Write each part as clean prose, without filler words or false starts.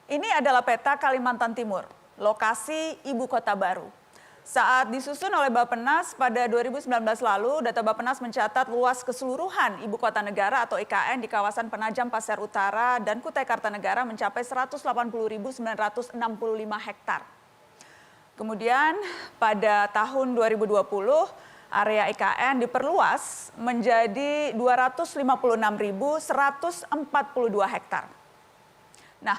Ini adalah peta Kalimantan Timur, lokasi ibu kota baru. Saat disusun oleh Bappenas pada 2019 lalu, data Bappenas mencatat luas keseluruhan ibu kota negara atau IKN di kawasan Penajam Pasir Utara dan Kutai Kartanegara mencapai 180.965 hektar. Kemudian pada tahun 2020, area IKN diperluas menjadi 256.142 hektar. Nah,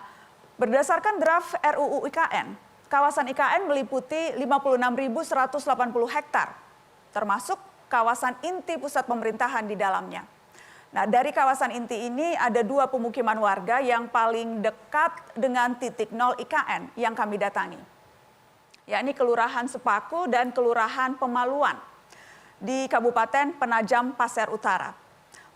berdasarkan draft RUU IKN, kawasan IKN meliputi 56.180 hektar, termasuk kawasan inti pusat pemerintahan di dalamnya. Nah, dari kawasan inti ini ada 2 pemukiman warga yang paling dekat dengan titik nol IKN yang kami datangi, yakni Kelurahan Sepaku dan Kelurahan Pemaluan di Kabupaten Penajam Pasir Utara.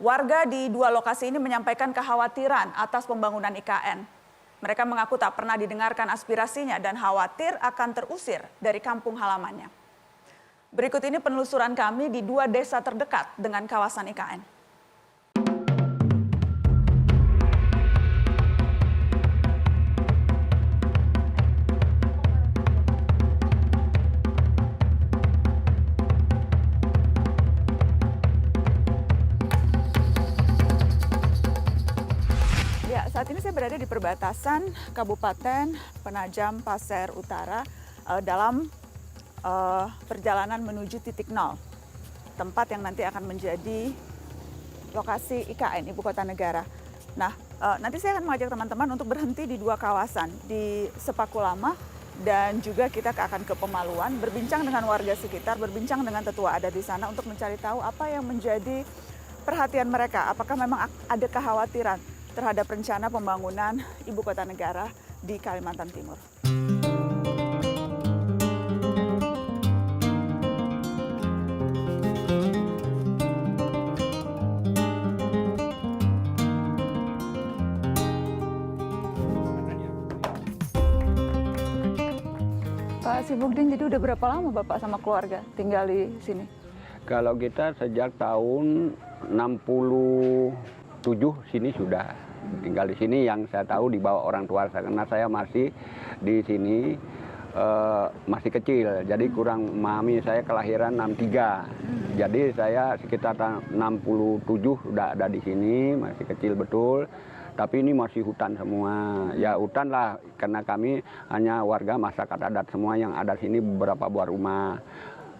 Warga di 2 lokasi ini menyampaikan kekhawatiran atas pembangunan IKN. Mereka mengaku tak pernah didengarkan aspirasinya dan khawatir akan terusir dari kampung halamannya. Berikut ini penelusuran kami di 2 desa terdekat dengan kawasan IKN. Saat ini saya berada di perbatasan Kabupaten Penajam Pasir Utara dalam perjalanan menuju titik nol, tempat yang nanti akan menjadi lokasi IKN, Ibu Kota Negara. Nah, nanti saya akan mengajak teman-teman untuk berhenti di 2 kawasan, di Sepaku Lama dan juga kita akan ke Pemaluan, berbincang dengan warga sekitar, berbincang dengan tetua adat di sana untuk mencari tahu apa yang menjadi perhatian mereka, apakah memang ada kekhawatiran terhadap rencana pembangunan ibu kota negara di Kalimantan Timur. Pak Sibukdin, jadi udah berapa lama Bapak sama keluarga tinggal di sini? Kalau kita sejak tahun 67 sini sudah tinggal di sini, yang saya tahu di bawah orang tua saya, karena saya masih di sini masih kecil, jadi kurang memahami. Saya kelahiran 63, jadi saya sekitar tahun 67 sudah ada di sini, masih kecil betul. Tapi ini masih hutan semua, ya hutan lah, karena kami hanya warga masyarakat adat semua yang ada sini, beberapa buah rumah.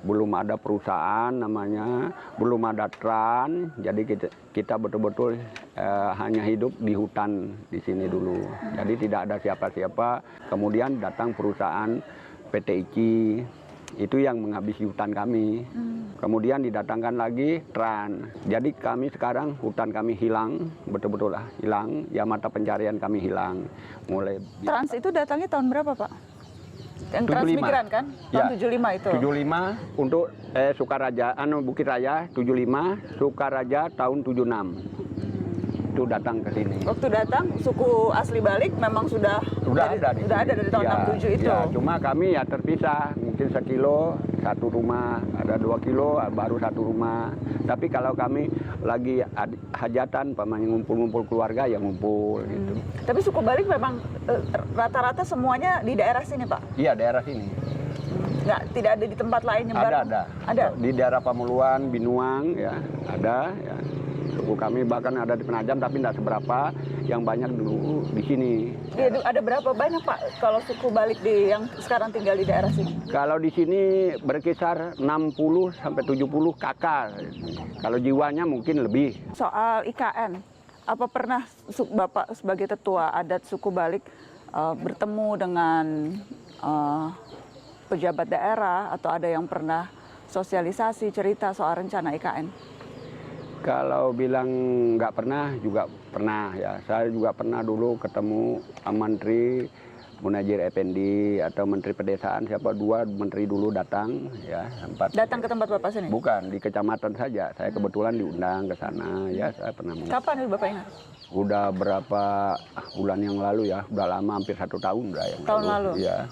Belum ada perusahaan namanya, belum ada tran, jadi kita betul-betul hanya hidup di hutan di sini dulu. Jadi tidak ada siapa-siapa. Kemudian datang perusahaan PT ICI, itu yang menghabisi hutan kami. Kemudian didatangkan lagi tran. Jadi kami sekarang hutan kami hilang, betul-betul lah hilang. Ya mata pencarian kami hilang. Mulai Trans itu datangnya tahun berapa Pak? Yang Transmigran kan? Tahun ya, 75 itu. 75 untuk Sukaraja, Bukit Raya 75, Sukaraja tahun 76. Itu datang ke sini. Waktu datang suku asli Balik memang sudah ada dari tahun ya, 67 itu. Ya, cuma kami ya terpisah, mungkin 1 kilo satu rumah, ada 2 kilo baru 1 rumah. Tapi kalau kami lagi hajatan, pamannya ngumpul-ngumpul keluarga ya ngumpul gitu. Tapi suku Balik memang rata-rata semuanya di daerah sini Pak? Iya, daerah sini. Nggak, tidak ada di tempat lain yang baru? Ada. Di daerah Pemaluan, Binuang ya ada ya. Suku kami bahkan ada di Penajam tapi tidak seberapa, yang banyak dulu di sini. Ya, ada berapa banyak Pak kalau suku Balik yang sekarang tinggal di daerah sini? Kalau di sini berkisar 60 sampai 70 kakak. Kalau jiwanya mungkin lebih. Soal IKN, apa pernah Bapak sebagai tetua adat suku Balik bertemu dengan pejabat daerah atau ada yang pernah sosialisasi cerita soal rencana IKN? Kalau bilang nggak pernah, juga pernah ya. Saya juga pernah dulu ketemu Menteri Munajir Effendi atau Menteri Pedesaan, siapa 2 menteri dulu datang ya. Datang ke tempat Bapak sini? Bukan, di kecamatan saja. Saya kebetulan diundang ke sana ya. Saya pernah. Kapan itu Bapak ingat? Udah berapa bulan yang lalu ya, udah lama, hampir 1 tahun udah yang tahun lalu. Ya,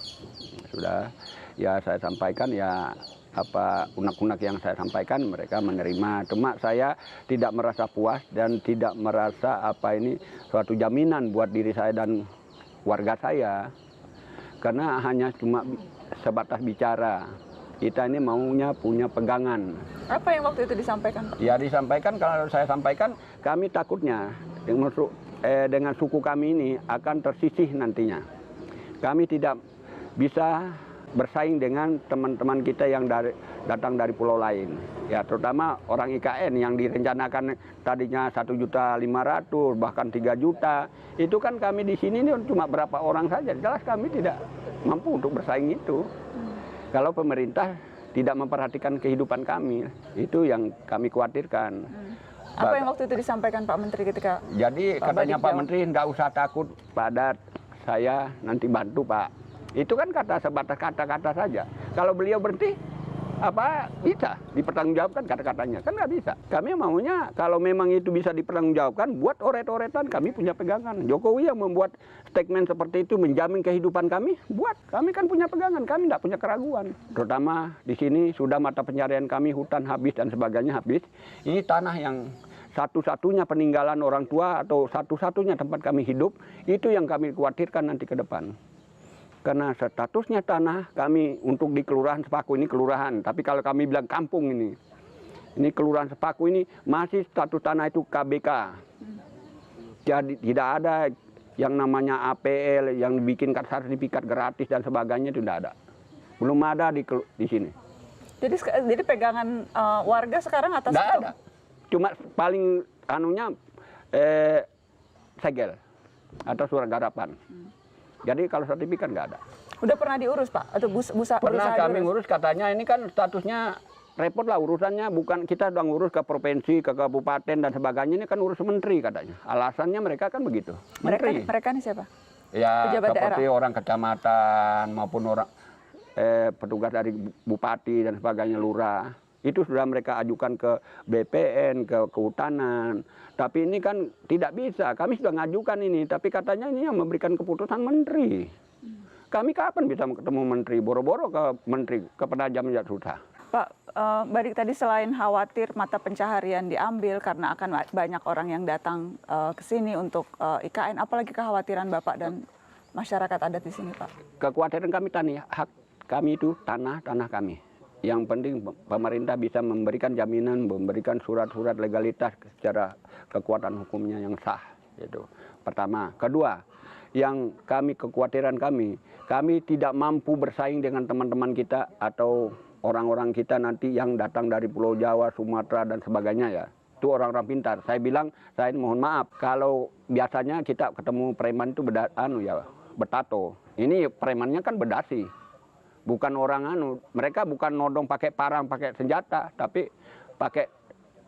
sudah. Ya saya sampaikan ya apa unek-unek yang saya sampaikan, mereka menerima. Cuma saya tidak merasa puas dan tidak merasa apa ini suatu jaminan buat diri saya dan warga saya. Karena hanya cuma sebatas bicara. Kita ini maunya punya pegangan. Apa yang waktu itu disampaikan, Pak? Ya disampaikan, kalau saya sampaikan, kami takutnya dengan suku kami ini akan tersisih nantinya. Kami tidak bisa bersaing dengan teman-teman kita yang datang dari pulau lain. Ya terutama orang IKN yang direncanakan tadinya 1.500.000 bahkan 3 juta. Itu kan kami di sini ini cuma berapa orang saja. Jelas kami tidak mampu untuk bersaing itu. Kalau pemerintah tidak memperhatikan kehidupan kami, itu yang kami khawatirkan. Apa yang waktu itu disampaikan Pak Menteri ketika Jadi katanya Pak Menteri nggak usah takut pada saya, nanti bantu Pak. Itu kan sebatas kata-kata saja. Kalau beliau berhenti, apa bisa dipertanggungjawabkan kata-katanya? Kan nggak bisa. Kami maunya kalau memang itu bisa dipertanggungjawabkan, buat oret-oretan, kami punya pegangan. Jokowi yang membuat statement seperti itu menjamin kehidupan kami, buat. Kami kan punya pegangan, kami nggak punya keraguan. Terutama di sini sudah mata pencarian kami, hutan habis dan sebagainya habis. Ini tanah yang satu-satunya peninggalan orang tua atau satu-satunya tempat kami hidup, itu yang kami khawatirkan nanti ke depan. Karena statusnya tanah kami untuk di Kelurahan Sepaku ini kelurahan. Tapi kalau kami bilang kampung ini Kelurahan Sepaku ini masih status tanah itu KBK. Jadi tidak ada yang namanya APL yang bikin sertifikat gratis dan sebagainya, itu tidak ada. Belum ada di sini. Jadi pegangan warga sekarang atas Tidak itu? ada. Cuma paling segel atau surat garapan. Jadi kalau sertifikat nggak ada. Udah pernah diurus Pak? Atau Pernah kami diurus? ngurus, katanya ini kan statusnya repot lah urusannya. Bukan kita sudah ngurus ke provinsi, ke kabupaten dan sebagainya. Ini kan urus menteri katanya. Alasannya mereka kan begitu. Menteri. Mereka ini siapa? Ya Pejabat seperti daerah? orang kecamatan maupun orang petugas dari bupati dan sebagainya, lurah. Itu sudah mereka ajukan ke BPN, ke kehutanan. Tapi ini kan tidak bisa. Kami sudah ngajukan ini, tapi katanya ini yang memberikan keputusan menteri. Kami kapan bisa ketemu menteri? Boro-boro ke menteri, ke Penajam ya susah. Pak, Badik tadi selain khawatir mata pencaharian diambil karena akan banyak orang yang datang ke sini untuk IKN, apalagi kekhawatiran Bapak dan masyarakat adat di sini, Pak? Kekhawatiran kami hak kami itu tanah kami. Yang penting pemerintah bisa memberikan jaminan, memberikan surat-surat legalitas secara kekuatan hukumnya yang sah. Itu pertama. Kedua, yang kekhawatiran kami tidak mampu bersaing dengan teman-teman kita atau orang-orang kita nanti yang datang dari Pulau Jawa, Sumatera dan sebagainya ya. Itu orang-orang pintar. Saya bilang, saya mohon maaf kalau biasanya kita ketemu preman itu bertato. Ini premannya kan berdasi. Bukan orang mereka bukan nodong pakai parang, pakai senjata, tapi pakai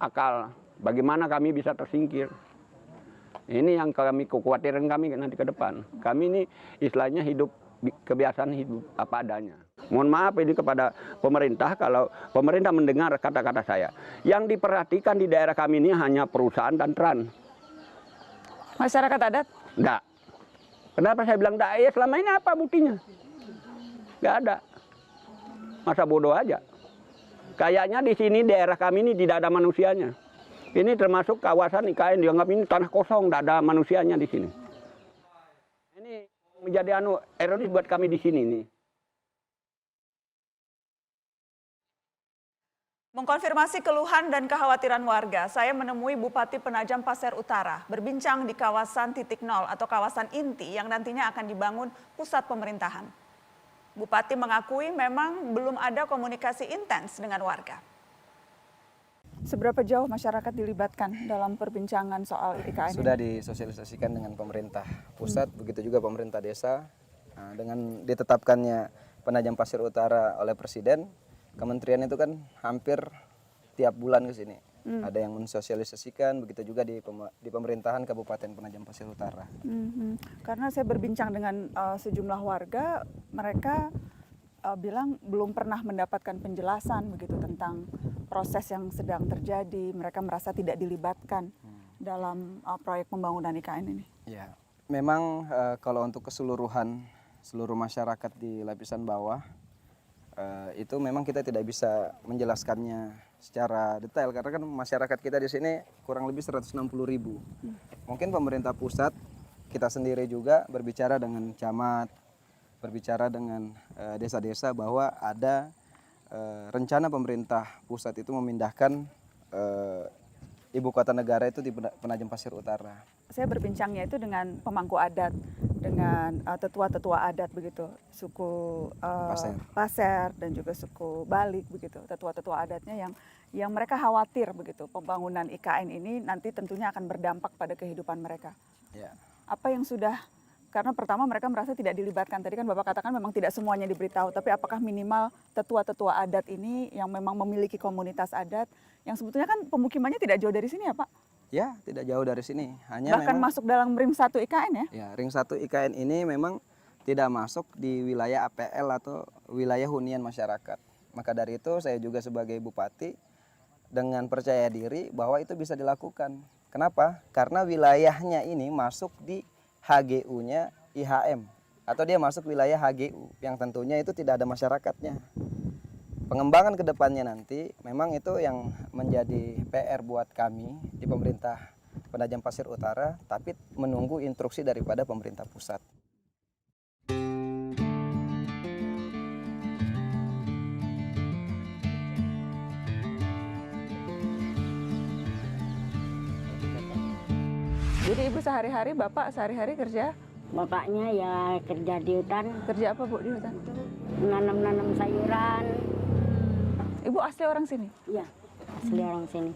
akal. Bagaimana kami bisa tersingkir? Ini yang kekhawatiran kami nanti ke depan. Kami ini istilahnya kebiasaan hidup apa adanya. Mohon maaf ini kepada pemerintah kalau pemerintah mendengar kata-kata saya. Yang diperhatikan di daerah kami ini hanya perusahaan dan tran. Masyarakat adat? Enggak. Kenapa saya bilang enggak? Ya selama ini apa buktinya? Nggak ada. Masa bodoh aja. Kayaknya di sini daerah kami ini tidak ada manusianya. Ini termasuk kawasan IKN dianggap ini tanah kosong, tidak ada manusianya di sini. Ini menjadi ironis buat kami di sini nih. Mengkonfirmasi keluhan dan kekhawatiran warga, saya menemui Bupati Penajam Pasir Utara berbincang di kawasan titik nol atau kawasan inti yang nantinya akan dibangun pusat pemerintahan. Bupati mengakui memang belum ada komunikasi intens dengan warga. Seberapa jauh masyarakat dilibatkan dalam perbincangan soal IKN? Sudah disosialisasikan dengan pemerintah pusat, begitu juga pemerintah desa. Nah, dengan ditetapkannya Penajam Pasir Utara oleh Presiden, kementerian itu kan hampir tiap bulan ke sini. Ada yang mensosialisasikan, begitu juga di pemerintahan Kabupaten Penajam Pasir Utara. Karena saya berbincang dengan sejumlah warga, mereka bilang belum pernah mendapatkan penjelasan begitu tentang proses yang sedang terjadi. Mereka merasa tidak dilibatkan dalam proyek pembangunan IKN ini. Ya, memang kalau untuk keseluruhan seluruh masyarakat di lapisan bawah, itu memang kita tidak bisa menjelaskannya secara detail karena kan masyarakat kita di sini kurang lebih 160.000. Mungkin pemerintah pusat kita sendiri juga berbicara dengan camat, berbicara dengan desa-desa bahwa ada rencana pemerintah pusat itu memindahkan ibu kota negara itu di Penajam Pasir Utara. Saya berbincangnya itu dengan pemangku adat, dengan tetua-tetua adat begitu, suku Pasir dan juga suku Balik begitu, tetua-tetua adatnya yang mereka khawatir begitu pembangunan IKN ini nanti tentunya akan berdampak pada kehidupan mereka. Ya. Apa yang sudah, karena pertama mereka merasa tidak dilibatkan, tadi kan Bapak katakan memang tidak semuanya diberitahu, tapi apakah minimal tetua-tetua adat ini yang memang memiliki komunitas adat, yang sebetulnya kan pemukimannya tidak jauh dari sini ya Pak? Ya, tidak jauh dari sini. Hanya bahkan memang, masuk dalam ring 1 IKN ya? Ya, ring 1 IKN ini memang tidak masuk di wilayah APL atau wilayah hunian masyarakat. Maka dari itu saya juga sebagai bupati dengan percaya diri bahwa itu bisa dilakukan. Kenapa? Karena wilayahnya ini masuk di HGU-nya IHM atau dia masuk wilayah HGU yang tentunya itu tidak ada masyarakatnya. Pengembangan ke depannya nanti memang itu yang menjadi PR buat kami di pemerintah Penajam Pasir Utara, tapi menunggu instruksi daripada pemerintah pusat. Jadi Ibu sehari-hari, Bapak sehari-hari kerja? Bapaknya ya kerja di hutan, Kerja apa Bu di hutan? nanam-nanam sayuran. Ibu asli orang sini? Iya, asli orang sini.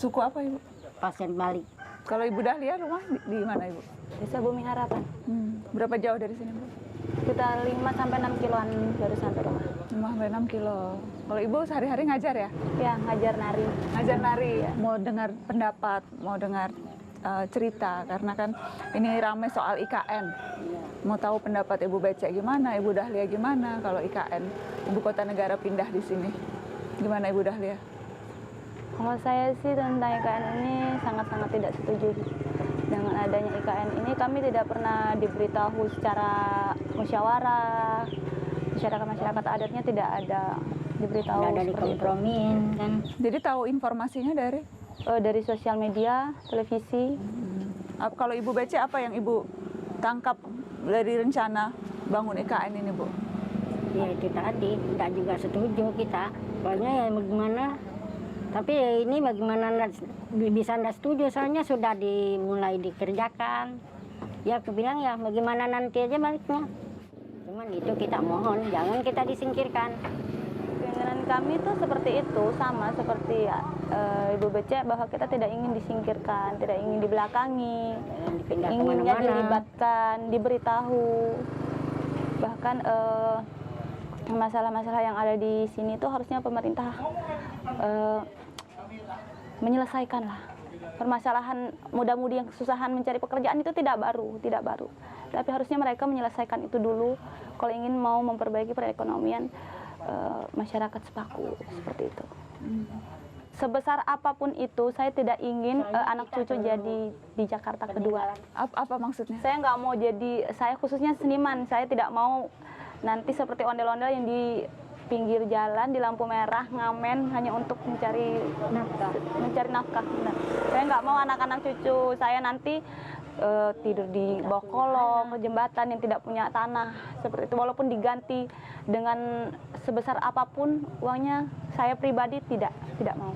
Suku apa Ibu? Pasir Balik. Kalau Ibu Dahlia rumah di mana Ibu? Desa Bumi Harapan. Berapa jauh dari sini Bu? Sekitar 5-6 kiloan baru sampai rumah. 5-6 kilo. Kalau Ibu sehari-hari ngajar ya? Ya, ngajar nari. Ngajar nari, mau dengar pendapat, mau dengar cerita, karena kan ini ramai soal IKN. Mau tahu pendapat Ibu Becek gimana, Ibu Dahlia gimana kalau IKN Ibu Kota Negara pindah di sini. Gimana Ibu Dahlia? Kalau saya sih tentang IKN ini sangat-sangat tidak setuju dengan adanya IKN ini. Kami tidak pernah diberitahu secara musyawarah, masyarakat adatnya tidak ada diberitahu. Nggak ada seperti itu. dikompromiin kan. Jadi tahu informasinya Dari sosial media, televisi. Kalau Ibu Becek apa yang Ibu tangkap dari rencana bangun IKN ini Bu? Ya itu tadi, tidak juga setuju kita. Pokoknya ya bagaimana, tapi ya ini bagaimana bisa tidak setuju, soalnya sudah dimulai dikerjakan. Ya aku bilang ya bagaimana nanti aja baliknya. Cuman itu kita mohon, jangan kita disingkirkan. Keinginan kami tuh seperti itu, sama seperti Ibu Becek, bahwa kita tidak ingin disingkirkan, tidak ingin dibelakangi, Dipindah inginnya kemana-mana. dilibatkan, diberitahu. Bahkan masalah-masalah yang ada di sini tuh harusnya pemerintah menyelesaikan lah. Permasalahan muda-mudi yang kesusahan mencari pekerjaan itu tidak baru. Tapi harusnya mereka menyelesaikan itu dulu kalau ingin mau memperbaiki perekonomian masyarakat Sepaku, seperti itu. Sebesar apapun itu, saya tidak ingin anak cucu jadi di Jakarta kedua. Apa maksudnya? Saya nggak mau jadi, saya khususnya seniman, saya tidak mau nanti seperti ondel-ondel yang di pinggir jalan di lampu merah ngamen hanya untuk mencari nafkah. Benar. Saya nggak mau anak-anak cucu saya nanti tidur di bawah kolong, jembatan yang tidak punya tanah seperti itu, walaupun diganti dengan sebesar apapun uangnya, saya pribadi tidak mau.